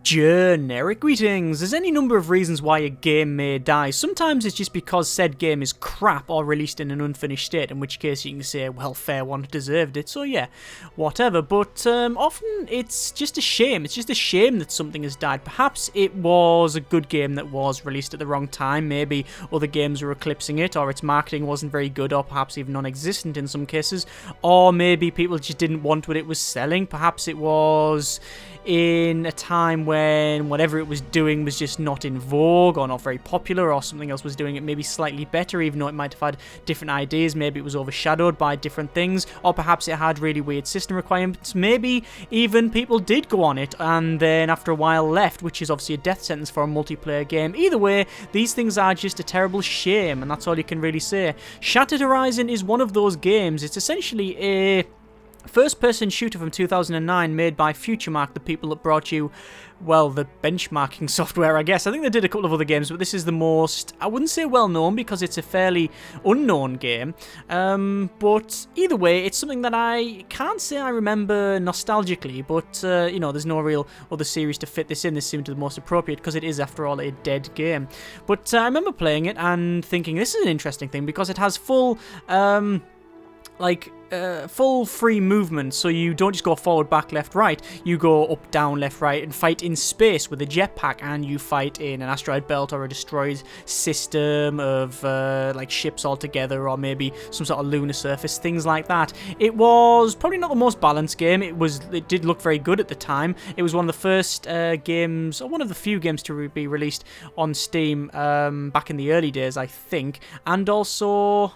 Generic greetings. There's any number of reasons why a game may die. Sometimes it's just because said game is crap or released in an unfinished state, in which case you can say, well, fair one, deserved it, so yeah, whatever. But often it's just a shame. It's just a shame that something has died. Perhaps it was a good game that was released at the wrong time. Maybe other games were eclipsing it, or its marketing wasn't very good, or perhaps even non-existent in some cases. Or maybe people just didn't want what it was selling. Perhaps it was in a time when whatever it was doing was just not in vogue or not very popular, or something else was doing it maybe slightly better, even though it might have had different ideas. Maybe it was overshadowed by different things, or perhaps it had really weird system requirements. Maybe even people did go on it and then after a while left, which is obviously a death sentence for a multiplayer game. Either way, these things are just a terrible shame, and that's all you can really say. Shattered Horizon is one of those games. It's essentially a first-person shooter from 2009 made by FutureMark, the people that brought you, well, the benchmarking software, I guess. I think they did a couple of other games, but this is the most, I wouldn't say well-known because it's a fairly unknown game. But either way, it's something that I can't say I remember nostalgically, but, you know, there's no real other series to fit this in. This seemed to be the most appropriate because it is, after all, a dead game. But I remember playing it and thinking, this is an interesting thing because it has full, full free movement, so you don't just go forward, back, left, right. You go up, down, left, right, and fight in space with a jetpack, and you fight in an asteroid belt or a destroyed system of like ships altogether, or maybe some sort of lunar surface, things like that. It was probably not the most balanced game. It did look very good at the time. It was one of the first games, or one of the few games to be released on Steam back in the early days, I think, and also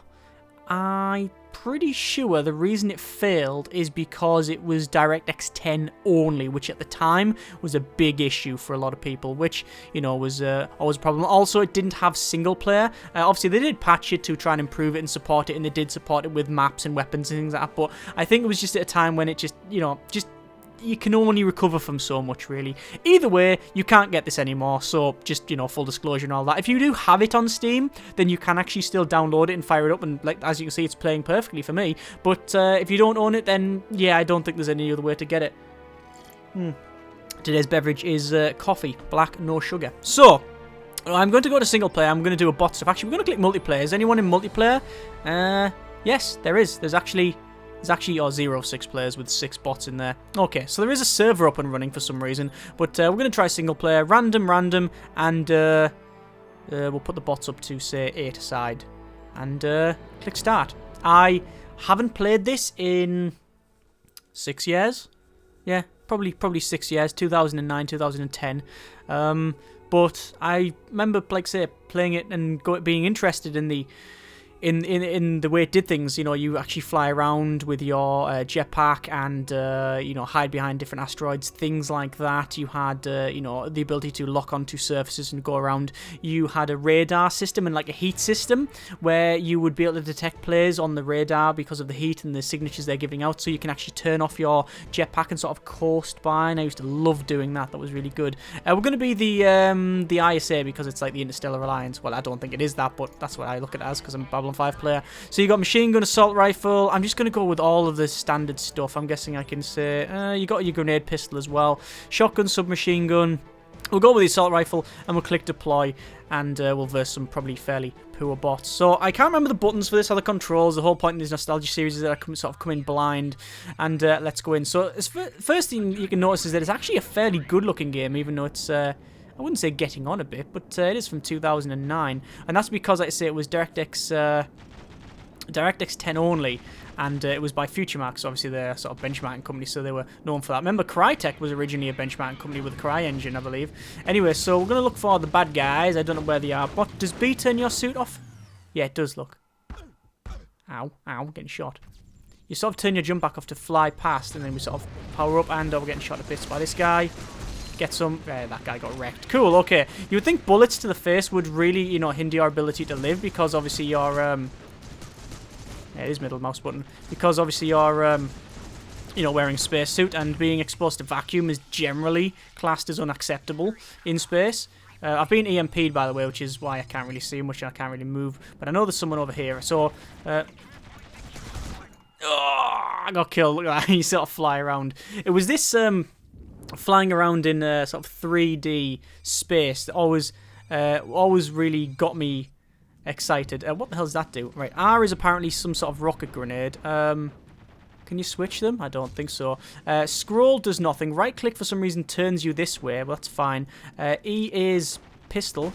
I'm pretty sure the reason it failed is because it was DirectX 10 only, which at the time was a big issue for a lot of people, which, you know, was always a problem. Also, it didn't have single player. Obviously, they did patch it to try and improve it and support it, and they did support it with maps and weapons and things like that, but I think it was just at a time when it just, you know, you can only recover from so much, really. Either way, you can't get this anymore, so just, you know, full disclosure and all that. If you do have it on Steam, then you can actually still download it and fire it up, and like as you can see, it's playing perfectly for me. But if you don't own it, then yeah, I don't think there's any other way to get it. Today's beverage is coffee, black, no sugar. So I'm going to go to single player. I'm going to do a bot stuff. Actually, we're going to click multiplayer. Is anyone in multiplayer? Yes, there is. There's actually 6 players with 6 bots in there. Okay, so there is a server up and running for some reason, but we're going to try single player, random, and we'll put the bots up to, say, 8 aside, and click start. I haven't played this in 6 years. Yeah, probably 6 years, 2009, 2010. But I remember, like, say, playing it and being interested in the way it did things. You know, you actually fly around with your jetpack and, you know, hide behind different asteroids, things like that. You had, you know, the ability to lock onto surfaces and go around. You had a radar system and, like, a heat system where you would be able to detect players on the radar because of the heat and the signatures they're giving out, so you can actually turn off your jetpack and sort of coast by, and I used to love doing that. That was really good. We're going to be the ISA because it's like the Interstellar Alliance. Well, I don't think it is that, but that's what I look at it as because I'm a Babylon 5 player. So you got machine gun, assault rifle. I'm just going to go with all of the standard stuff. I'm guessing I can say you got your grenade pistol as well, shotgun, submachine gun. We'll go with the assault rifle and we'll click deploy, and we'll verse some probably fairly poor bots. So I can't remember the buttons for this or the controls. The whole point of these nostalgia series is that I can sort of come in blind, and let's go in. So first thing you can notice is that it's actually a fairly good looking game, even though it's I wouldn't say getting on a bit, but it is from 2009, and that's because, like I say, it was DirectX 10 only, and it was by FutureMark, so obviously they're sort of benchmarking company, so they were known for that. Remember, Crytek was originally a benchmarking company with the CryEngine, I believe. Anyway, so we're going to look for the bad guys. I don't know where they are. What, does B turn your suit off? Yeah, it does, look. Ow, getting shot. You sort of turn your jump back off to fly past, and then we sort of power up, and we're getting shot to bits by this guy. Get some... that guy got wrecked. Cool, okay. You would think bullets to the face would really, you know, hinder your ability to live, because obviously you're... yeah, it is middle mouse button. Because obviously you're, you know, wearing a spacesuit, and being exposed to vacuum is generally classed as unacceptable in space. I've been EMP'd, by the way, which is why I can't really see much and I can't really move. But I know there's someone over here, so... I got killed. Look at that. You sort of fly around. It was this... flying around in sort of 3D space always really got me excited. What the hell does that do? Right, R is apparently some sort of rocket grenade. Can you switch them? I don't think so. Scroll does nothing. Right click for some reason turns you this way. Well, that's fine. E is pistol.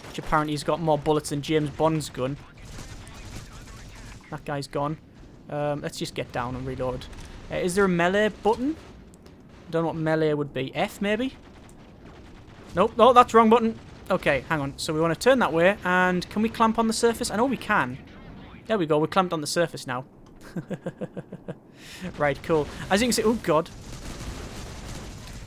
Which apparently has got more bullets than James Bond's gun. That guy's gone. Let's just get down and reload. Is there a melee button? I don't know what melee would be. F, maybe? Nope. No, that's the wrong button. Okay, hang on. So we want to turn that way. And can we clamp on the surface? I know we can. There we go. We're clamped on the surface now. Right, cool. As you can see... Oh, God.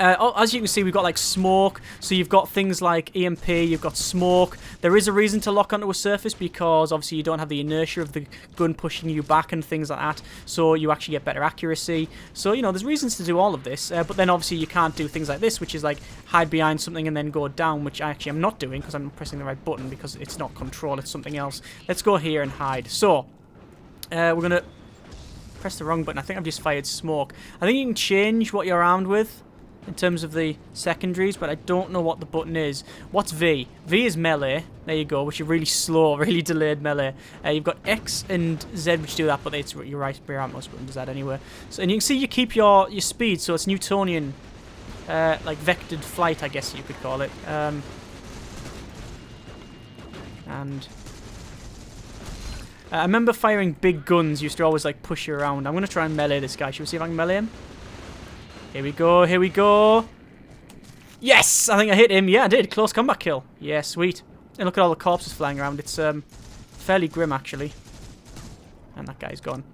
As you can see, we've got, like, smoke. So you've got things like EMP. You've got smoke. There is a reason to lock onto a surface because, obviously, you don't have the inertia of the gun pushing you back and things like that. So you actually get better accuracy. So, you know, there's reasons to do all of this. But then, obviously, you can't do things like this, which is, like, hide behind something and then go down, which I actually am not doing because I'm not pressing the right button because it's not control, it's something else. Let's go here and hide. So, we're going to press the wrong button. I think I've just fired smoke. I think you can change what you're armed with in terms of the secondaries, but I don't know what the button is. What's V? V is melee. There you go, which is really slow, really delayed melee. You've got X and Z, which do that, but it's your right rear mouse button does that anyway. So, and you can see you keep your speed, so it's Newtonian, like vectored flight, I guess you could call it. And I remember firing big guns used to always like push you around. I'm going to try and melee this guy. Should we see if I can melee him? Here we go, here we go. Yes! I think I hit him. Yeah, I did. Close combat kill. Yeah, sweet. And look at all the corpses flying around. It's fairly grim, actually. And that guy's gone.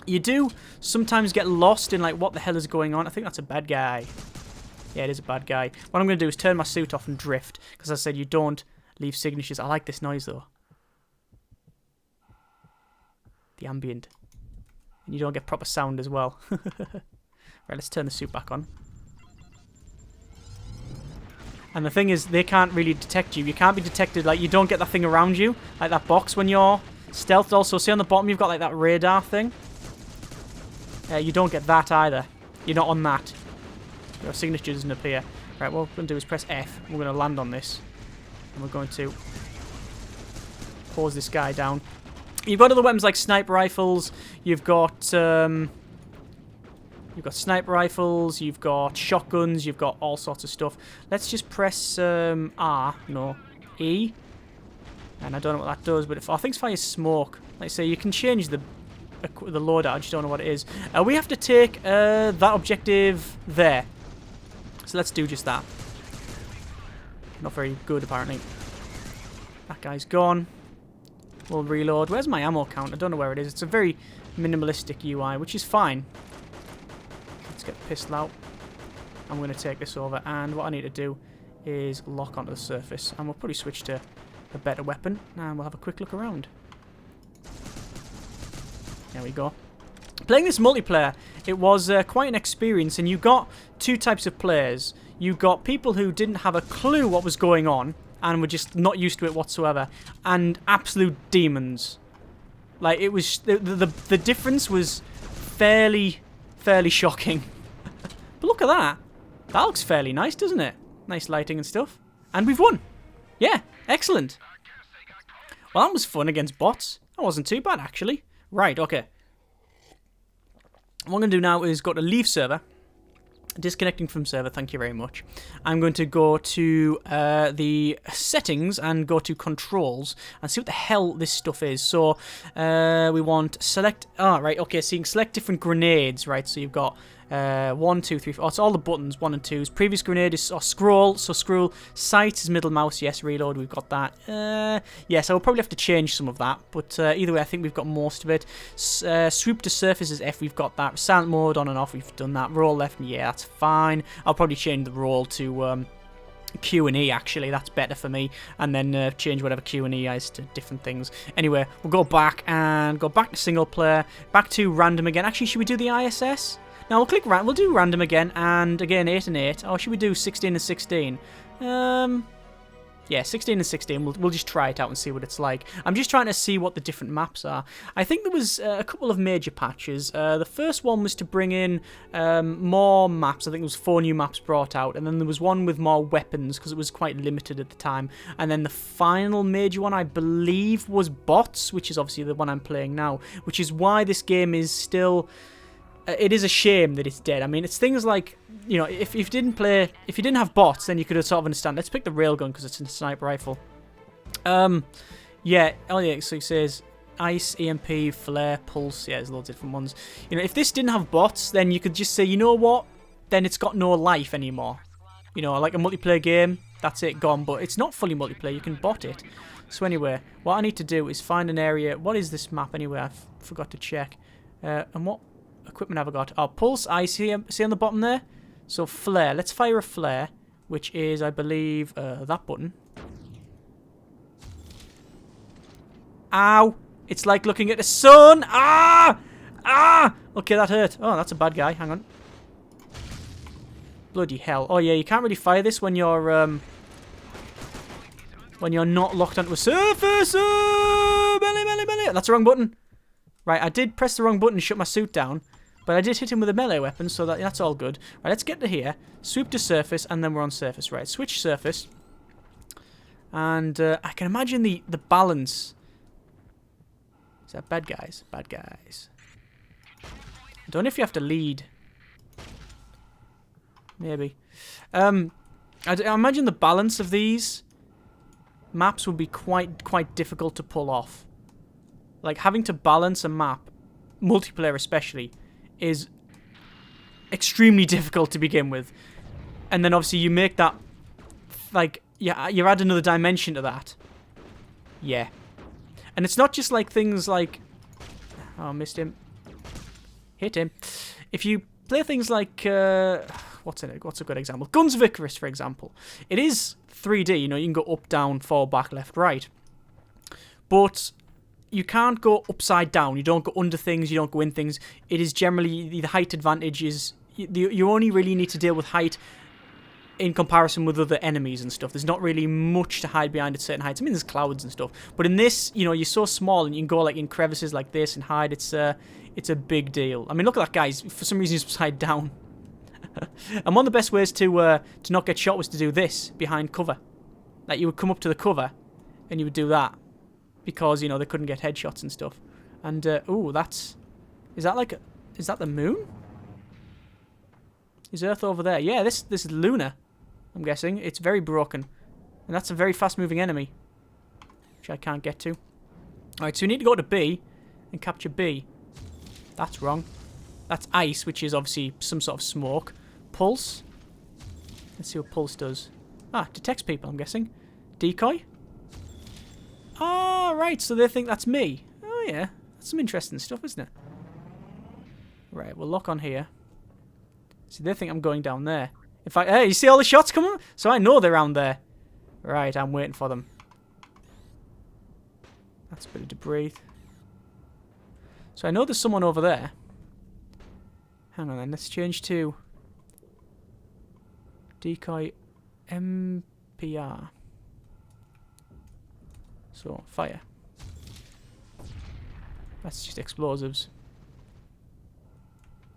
You do sometimes get lost in, like, what the hell is going on. I think that's a bad guy. Yeah, it is a bad guy. What I'm going to do is turn my suit off and drift. Because I said you don't leave signatures. I like this noise, though. The ambient. And you don't get proper sound as well. Right, let's turn the suit back on. And the thing is, they can't really detect you. You can't be detected. Like, you don't get that thing around you. Like that box when you're stealthed. Also, see on the bottom, you've got, like, that radar thing. You don't get that either. You're not on that. Your signature doesn't appear. Right, what we're going to do is press F. We're going to land on this. And we're going to pause this guy down. You've got other weapons like sniper rifles. You've got sniper rifles. You've got shotguns. You've got all sorts of stuff. Let's just press R. No, E. And I don't know what that does, but I think it's fire smoke. Like I say, you can change the loadout. I just don't know what it is. We have to take that objective there. So let's do just that. Not very good, apparently. That guy's gone. We'll reload. Where's my ammo count? I don't know where it is. It's a very minimalistic UI, which is fine. Let's get the pistol out. I'm going to take this over, and what I need to do is lock onto the surface. And we'll probably switch to a better weapon, and we'll have a quick look around. There we go. Playing this multiplayer, it was quite an experience, and you got two types of players. You got people who didn't have a clue what was going on, and were just not used to it whatsoever, and absolute demons. Like, it was the difference was fairly shocking. But look at that. That looks fairly nice, doesn't it? Nice lighting and stuff. And we've won. Yeah, excellent. Well, that was fun against bots. That wasn't too bad, actually. Right, okay. What I'm going to do now is go to leave server. Disconnecting from server, thank you very much. I'm going to go to the settings and go to controls and see what the hell this stuff is. So we want select. Right, okay. So you can select different grenades, right? So you've got 1, 2, 3, 4. Oh, it's all the buttons, 1 and 2s. Previous grenade is scroll. So scroll. Sight is middle mouse. Yes, reload. We've got that. Yes, I will probably have to change some of that, but either way, I think we've got most of it. Swoop to surface is F. We've got that. Silent mode on and off. We've done that. Roll left. Yeah, that's fine. I'll probably change the roll to Q and E. Actually, that's better for me. And then change whatever Q and E is to different things. Anyway, we'll go back and go back to single player. Back to random again. Actually, should we do the ISS? Now we'll click we'll do random again, and again 8 and 8. Or should we do 16 and 16? Yeah, 16 and 16. We'll just try it out and see what it's like. I'm just trying to see what the different maps are. I think there was a couple of major patches. The first one was to bring in more maps. I think there was 4 new maps brought out. And then there was one with more weapons because it was quite limited at the time. And then the final major one, I believe, was bots, which is obviously the one I'm playing now. Which is why this game is still... it is a shame that it's dead. I mean, it's things like, you know, if you didn't have bots, then you could have sort of understand. Let's pick the railgun because it's a sniper rifle. Yeah, oh yeah, so it says ice, EMP, flare, pulse. Yeah, there's loads of different ones. You know, if this didn't have bots, then you could just say, you know what? Then it's got no life anymore. You know, like a multiplayer game, that's it, gone. But it's not fully multiplayer. You can bot it. So anyway, what I need to do is find an area. What is this map anyway? I forgot to check. And what equipment have I got? Oh, pulse, ice, see on the bottom there? So flare. Let's fire a flare, which is, I believe, that button. Ow! It's like looking at the sun! Ah! Ah! Okay, that hurt. Oh, that's a bad guy. Hang on. Bloody hell. Oh, yeah, you can't really fire this when you're not locked onto a surface. Belly, belly, belly. That's the wrong button. Right, I did press the wrong button and shut my suit down, but I did hit him with a melee weapon, so that's all good. Right, let's get to here. Swoop to surface, and then we're on surface. Right, switch surface. And I can imagine the balance. Is that bad guys? Bad guys. I don't know if you have to lead. Maybe. I imagine the balance of these maps would be quite difficult to pull off. Like, having to balance a map, multiplayer especially, is extremely difficult to begin with. And then obviously you make that, like, yeah, you add another dimension to that. Yeah. And it's not just like things like... Oh, missed him. Hit him. If you play things like... What's a good example? Guns of Icarus, for example. It is 3D, you know, you can go up, down, forward, back, left, right. But you can't go upside down. You don't go under things, you don't go in things. It is generally... The height advantage is... You only really need to deal with height in comparison with other enemies and stuff. There's not really much to hide behind at certain heights. I mean, there's clouds and stuff. But in this, you know, you're so small and you can go like in crevices like this and hide. It's a big deal. I mean, look at that guy. For some reason, he's upside down. And one of the best ways to not get shot was to do this behind cover. Like, you would come up to the cover and you would do that. Because, you know, they couldn't get headshots and stuff. And, ooh, that's... Is that the moon? Is Earth over there? Yeah, this is lunar. I'm guessing. It's very broken. And that's a very fast-moving enemy. Which I can't get to. Alright, so we need to go to B and capture B. That's wrong. That's ice, which is obviously some sort of smoke. Pulse. Let's see what pulse does. Ah, detects people, I'm guessing. Decoy. Oh, right, so they think that's me. Oh, yeah. That's some interesting stuff, isn't it? Right, we'll lock on here. See, they think I'm going down there. In fact, hey, you see all the shots coming? So I know they're around there. Right, I'm waiting for them. That's a bit of debris. So I know there's someone over there. Hang on then, let's change to decoy MPR. So, fire. That's just explosives.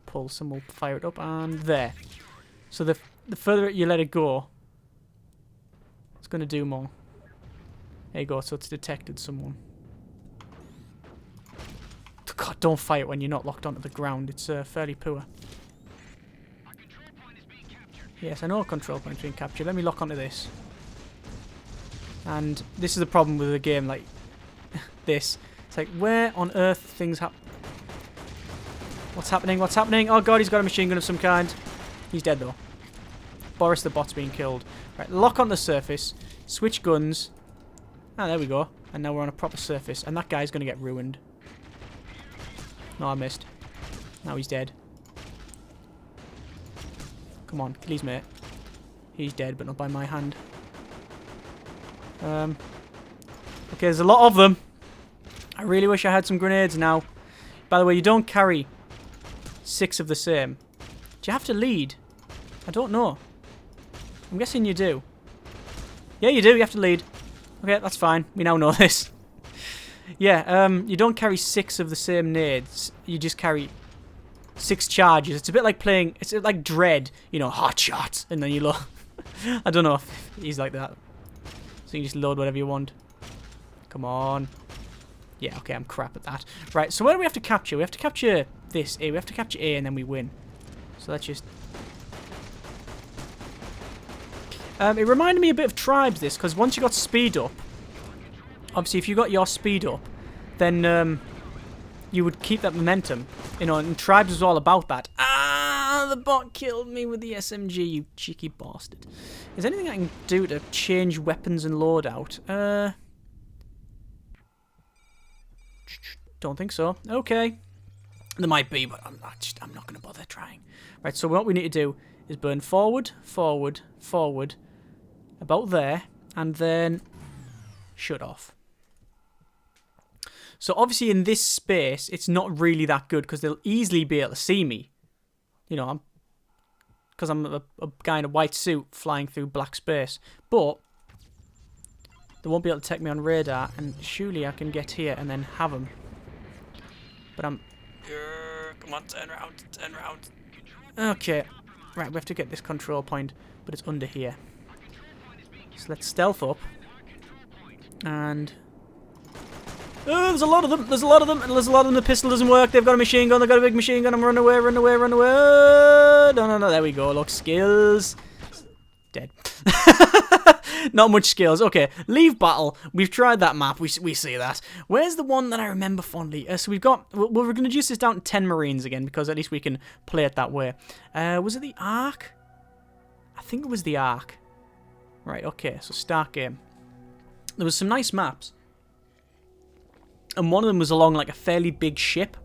Pulse and we'll fire it up, and there. So the further you let it go, it's going to do more. There you go, so it's detected someone. God, don't fire it when you're not locked onto the ground. It's fairly poor. Yes, I know a control point is being captured. Let me lock onto this. And this is the problem with a game like this. It's like, where on earth things happen? What's happening? What's happening? Oh god, he's got a machine gun of some kind. He's dead though. Boris the bot's being killed. Right, lock on the surface. Switch guns. Ah, there we go. And now we're on a proper surface. And that guy's going to get ruined. No, I missed. Now he's dead. Come on, kill his mate. He's dead, but not by my hand. Okay, there's a lot of them. I really wish I had some grenades now. By the way, you don't carry 6 of the same. Do you have to lead? I don't know. I'm guessing you do. Yeah, you do. You have to lead. Okay, that's fine. We now know this. Yeah, you don't carry 6 of the same nades. You just carry 6 charges. It's a bit like playing... It's like Dread. You know, hot shots. And then you load... I don't know if he's like that. So you can just load whatever you want. Come on. Yeah, okay, I'm crap at that. Right, so where do we have to capture? We have to capture this A. We have to capture A and then we win. So let's just... it reminded me a bit of Tribes, this, because once you got speed up... Obviously, if you got your speed up, then you would keep that momentum. You know, and Tribes was all about that. Ah, the bot killed me with the SMG, you cheeky bastard. Is there anything I can do to change weapons and loadout? Don't think so. Okay. There might be, but I'm not going to bother trying. Right, so what we need to do is burn forward, forward, forward, about there, and then shut off. So obviously in this space, it's not really that good because they'll easily be able to see me. You know, because I'm a guy in a white suit flying through black space. But they won't be able to take me on radar, and surely I can get here and then have them. But I'm... come on, turn around, turn around. Okay. Right, we have to get this control point, but it's under here. So let's stealth up. And... oh, there's a lot of them. There's a lot of them. And there's a lot of them. The pistol doesn't work. They've got a machine gun. They've got a big machine gun. I'm running away, run away, run away. No, no, no. There we go. Look, skills. Dead. Not much skills. Okay, leave battle. We've tried that map. We see that. Where's the one that I remember fondly? So we've got... we're going to reduce this down to 10 Marines again because at least we can play it that way. Was it the Ark? I think it was the Ark. Right, okay. So start game. There was some nice maps. And one of them was along like a fairly big ship.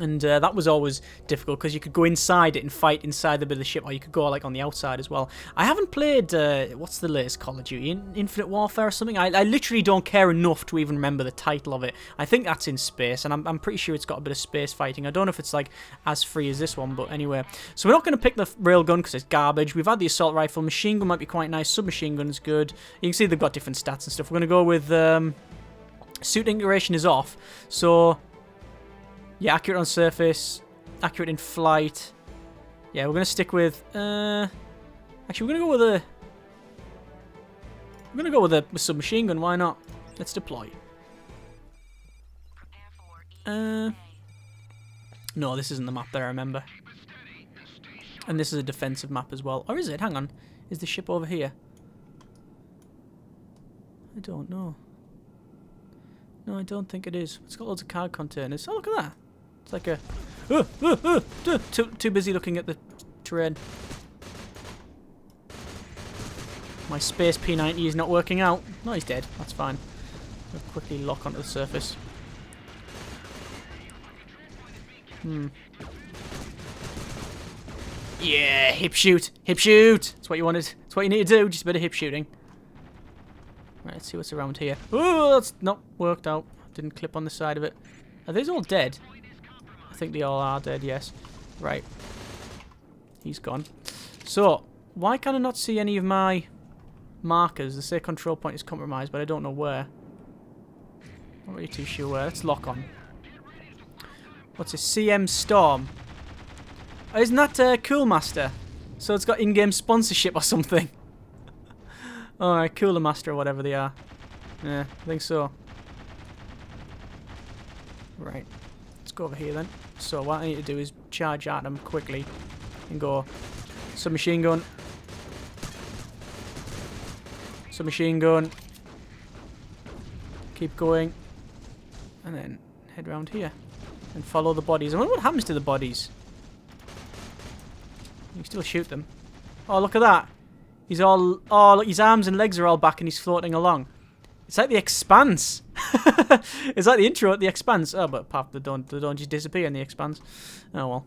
And that was always difficult because you could go inside it and fight inside the bit of the ship, or you could go like on the outside as well. I haven't played, what's the latest Call of Duty? Infinite Warfare or something? I literally don't care enough to even remember the title of it. I think that's in space, and I'm pretty sure it's got a bit of space fighting. I don't know if it's like as free as this one, but anyway. So we're not going to pick the railgun because it's garbage. We've had the assault rifle. Machine gun might be quite nice. Submachine gun is good. You can see they've got different stats and stuff. We're going to go with... suit integration is off, so yeah, accurate on surface, accurate in flight. Yeah, we're gonna stick with. Actually, we're gonna go with a submachine gun. Why not? Let's deploy. No, this isn't the map that I remember. And this is a defensive map as well, or is it? Hang on, is the ship over here? I don't know. No, I don't think it is. It's got loads of card containers. Oh, look at that. It's like a... too busy looking at the terrain. My space P90 is not working out. No, he's dead. That's fine. We'll quickly lock onto the surface. Yeah, hip shoot. Hip shoot. That's what you wanted. That's what you need to do. Just a bit of hip shooting. Right, let's see what's around here. Oh, that's not worked out. Didn't clip on the side of it. Are these all dead? I think they all are dead, yes. Right. He's gone. So, why can I not see any of my markers? They say control point is compromised, but I don't know where. Not really too sure where. Let's lock on. What's this? CM Storm. Oh, isn't that Cool Master? So it's got in-game sponsorship or something. Alright, Cooler Master or whatever they are. Yeah, I think so. Right. Let's go over here then. So what I need to do is charge at them quickly and go submachine gun. Submachine gun. Keep going. And then head around here. And follow the bodies. I wonder what happens to the bodies. You can still shoot them. Oh, look at that. He's all... oh, look, his arms and legs are all back and he's floating along. It's like The Expanse. It's like the intro at The Expanse. Oh, but apart from they don't just disappear in The Expanse. Oh, well.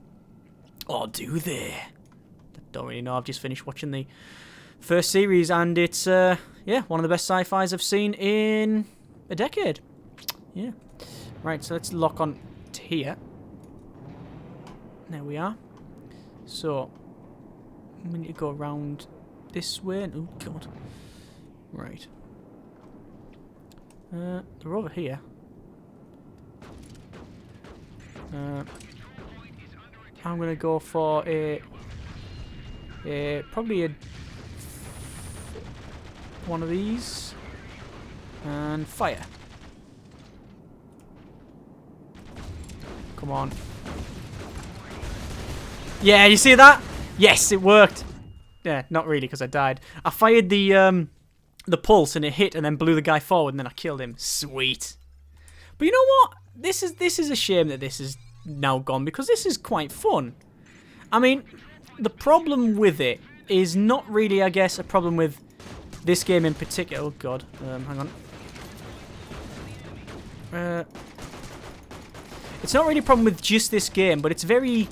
Oh, do they? I don't really know. I've just finished watching the first series and it's, yeah, one of the best sci-fis I've seen in a decade. Yeah. Right, so let's lock on to here. There we are. So, we need to go around... this way. Oh, God. Right. They're over here. I'm gonna go for probably one of these and fire. Come on. Yeah, you see that? Yes, it worked. Yeah, not really because I died. I fired the pulse and it hit and then blew the guy forward and then I killed him. Sweet. But you know what? This is a shame that this is now gone because this is quite fun. I mean, the problem with it is not really, I guess, a problem with this game in particular. Oh god, hang on. It's not really a problem with just this game, but it's very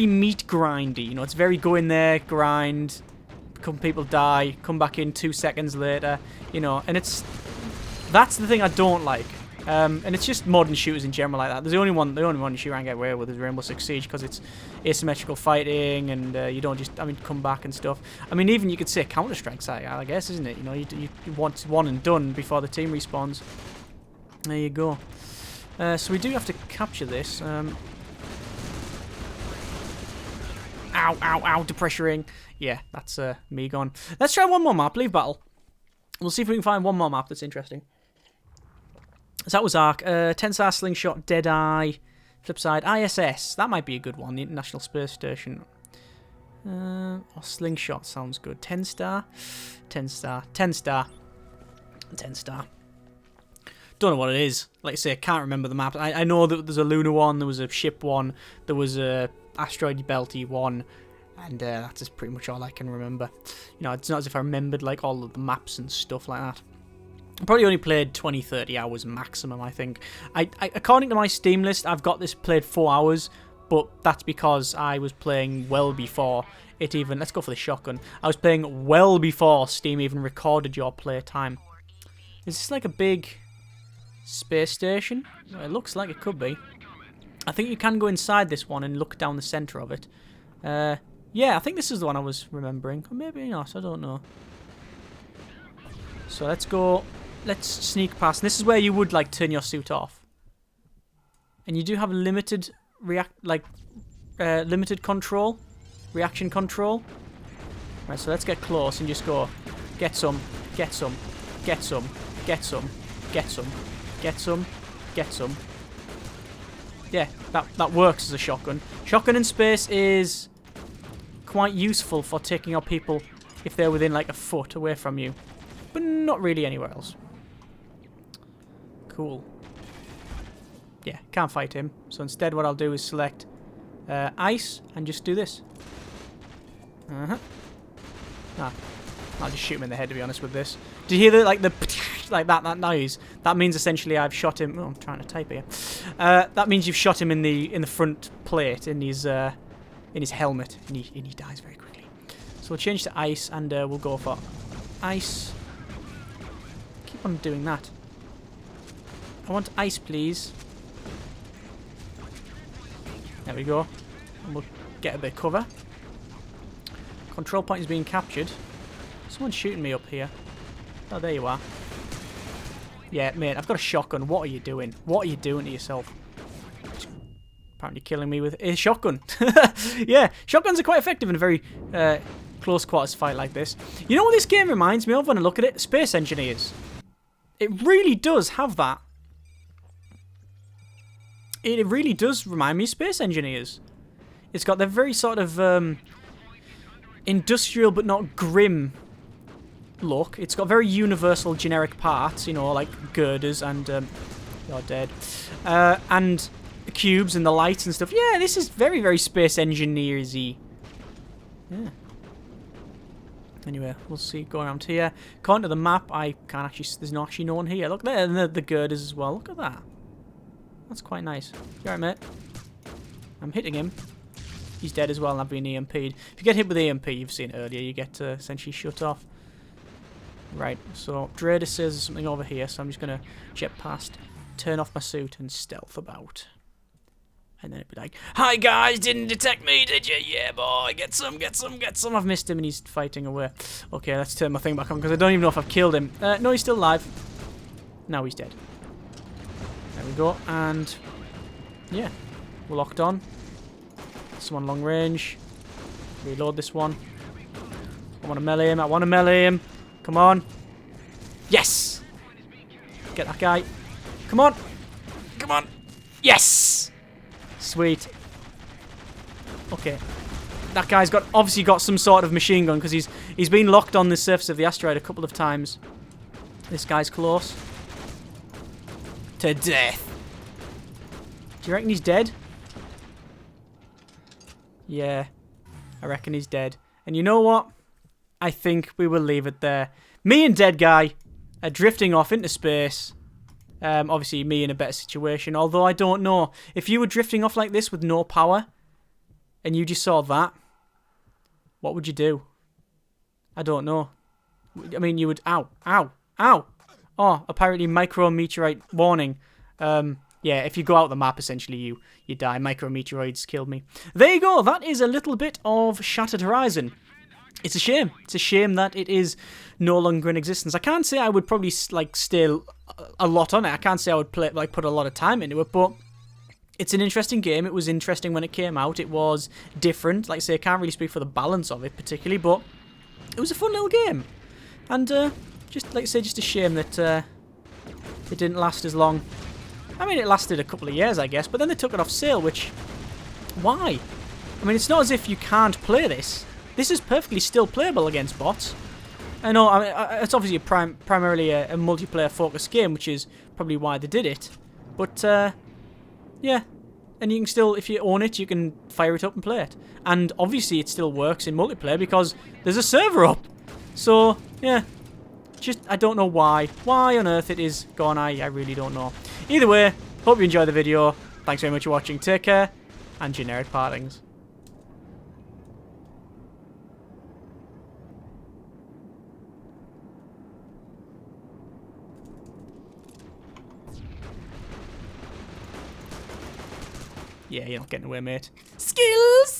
meat grindy. You know, it's very go in there, grind, couple people die, come back in 2 seconds later. You know, and that's the thing I don't like. And it's just modern shooters in general like that. There's the only one shooter I can get away with is Rainbow Six Siege because it's asymmetrical fighting and you don't just, come back and stuff. I mean, even you could say Counter-Strike's I guess, isn't it? You know, you want one and done before the team respawns. There you go. So we do have to capture this. Ow, depressuring. Yeah, that's me gone. Let's try one more map, leave battle. We'll see if we can find one more map that's interesting. So that was Ark. 10-star Slingshot, Deadeye. Flip side, ISS. That might be a good one, the International Space Station. Or Slingshot sounds good. 10-star? 10-star. 10-star. 10-star. Don't know what it is. Like I say, I can't remember the map. I know that there's a lunar one, there was a ship one, there was a asteroid belty one, and that's just pretty much all I can remember. You know, it's not as if I remembered like all of the maps and stuff like that. I probably only played 20-30 hours maximum, I think. According to my Steam list, I've got this played 4 hours, but that's because I was playing well before it even... Let's go for the shotgun. I was playing well before Steam even recorded your playtime. Is this like a big space station? Well, it looks like it could be. I think you can go inside this one and look down the centre of it. Yeah, I think this is the one I was remembering. Or maybe not, I don't know. So let's go... Let's sneak past. This is where you would like turn your suit off, and you do have a limited limited control, reaction control. Right, so let's get close and just go. Get some, get some, get some, get some, get some, get some, get some. Yeah, that works as a shotgun. Shotgun in space is quite useful for taking out people if they're within like a foot away from you, but not really anywhere else. Cool. Yeah, can't fight him. So instead what I'll do is select ice and just do this. I'll just shoot him in the head, to be honest with this. Did you hear the like that noise? That means essentially I've shot him. Oh, I'm trying to type here. That means you've shot him in the front plate in his helmet, and he dies very quickly. So we'll change to ice and we'll go for ice. Keep on doing that. I want ice, please. There we go. And we'll get a bit of cover. Control point is being captured. Someone's shooting me up here. Oh, there you are. Yeah, mate, I've got a shotgun. What are you doing? What are you doing to yourself? Apparently killing me with a shotgun. Yeah, shotguns are quite effective in a very close quarters fight like this. You know what this game reminds me of when I look at it? Space Engineers. It really does have that. It really does remind me of Space Engineers. It's got that very sort of industrial but not grim look. It's got very universal generic parts, you know, like girders and... you're dead. And the cubes and the lights and stuff. Yeah, this is very, very Space Engineers-y. Yeah. Anyway, we'll see. Go around here. According to the map, I can't actually... There's not actually no one here. Look there, and the girders as well. Look at that. That's quite nice. You alright, mate? I'm hitting him. He's dead as well, and I've been EMP'd. If you get hit with EMP, you've seen it earlier, you get essentially shut off. Right, so Drader says there's something over here, so I'm just going to jet past, turn off my suit, and stealth about. And then it'd be like, hi guys, didn't detect me, did you? Yeah, boy, get some, get some, get some. I've missed him and he's fighting away. Okay, let's turn my thing back on because I don't even know if I've killed him. No, he's still alive. Now he's dead. There we go. And yeah, we're locked on. This one long range. Reload this one. I want to melee him. I want to melee him. Come on. Yes! Get that guy. Come on. Come on. Yes! Sweet. Okay. That guy's obviously got some sort of machine gun because he's been locked on the surface of the asteroid a couple of times. This guy's close. To death. Do you reckon he's dead? Yeah. I reckon he's dead. And you know what? I think we will leave it there. Me and Dead Guy are drifting off into space. Obviously, me in a better situation. Although, I don't know. If you were drifting off like this with no power, and you just saw that, what would you do? I don't know. I mean, you would... Ow. Ow. Ow. Oh, apparently micrometeorite warning. Yeah, if you go out the map, essentially, you die. Micrometeoroids killed me. There you go. That is a little bit of Shattered Horizon. It's a shame. It's a shame that it is no longer in existence. I can't say I would probably like stay a lot on it. I can't say I would play like put a lot of time into it, but it's an interesting game. It was interesting when it came out. It was different. Like I say, I can't really speak for the balance of it particularly, but it was a fun little game. And just like I say, just a shame that it didn't last as long. I mean, it lasted a couple of years, I guess, but then they took it off sale, which... Why? I mean, it's not as if you can't play this. This is perfectly still playable against bots. I know, I mean, it's obviously primarily a multiplayer-focused game, which is probably why they did it. But, yeah. And you can still, if you own it, you can fire it up and play it. And obviously it still works in multiplayer because there's a server up. So, yeah. Just, I don't know why. Why on earth it is gone, I really don't know. Either way, hope you enjoyed the video. Thanks very much for watching. Take care, and generic partings. Yeah, you're not getting away, mate. Skills!